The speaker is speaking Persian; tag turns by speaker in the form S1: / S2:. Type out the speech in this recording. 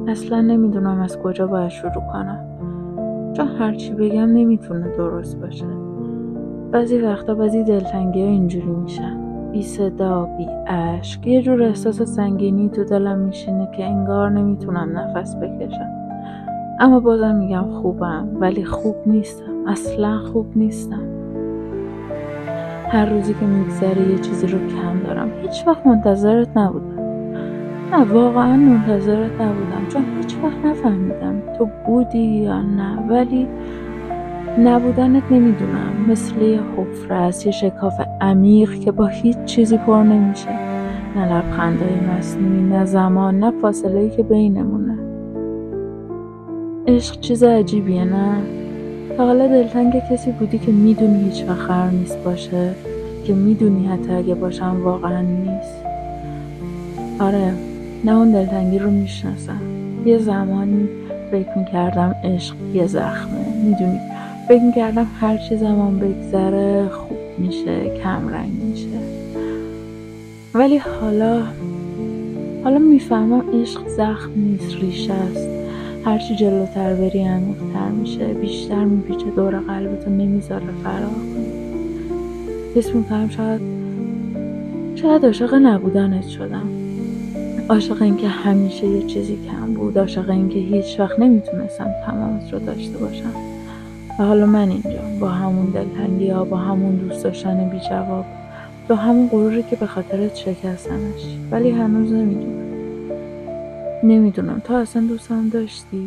S1: اصلا نمیدونم از کجا باید شروع کنم، چون هرچی بگم نمیتونه درست باشه. بعضی وقتا بعضی دلتنگی ها اینجوری میشن، بی صدا بی اشک، یه جور احساس سنگینی تو دلم میشینه که انگار نمیتونم نفس بکشم. اما بازم میگم خوبم، ولی خوب نیستم، اصلا خوب نیستم. هر روزی که میگذره یه چیزی رو کم دارم. هیچ وقت منتظرت نبودم، نه واقعا منتظرت نبودم، چون هیچ وقت نفهمیدم تو بودی یا نه. ولی نبودنت نمیدونم مثل یه حفره است، یه شکاف عمیق که با هیچ چیزی پر نمیشه، نه لبخندای مصنوعی، نه زمان، نه فاصله‌ای که بینمونه. عشق چیز عجیبیه نه؟ تا حالا دلتنگ کسی بودی که میدونی هیچ وقت قرار نیست باشه، که میدونی حتی اگه باشم واقعا نیست؟ آره، نه اون دلتنگی رو میشناسم. یه زمانی فکر میکردم عشق یه زخمه، میدونی، فکر میکردم هرچی زمان بگذره خوب میشه، کم رنگ میشه. ولی حالا میفهمم عشق زخم نیست، ریشه است. هرچی جلوتر بری عمیق‌تر میشه، بیشتر میپیچه دور قلبتو، نمیذاره فرار کنی. حس میکنم شاید عاشق نبودنت شدم، عاشق این که همیشه یه چیزی کم بود، عاشق این که هیچ وقت نمیتونستم تمامش رو داشته باشم. و حالا من اینجا با همون دلتنگی ها، با همون دوست داشتن بی جواب، با همون غروری که به خاطرت شکستمش. ولی هنوز نمیدونم تو اصلا دوستم داشتی؟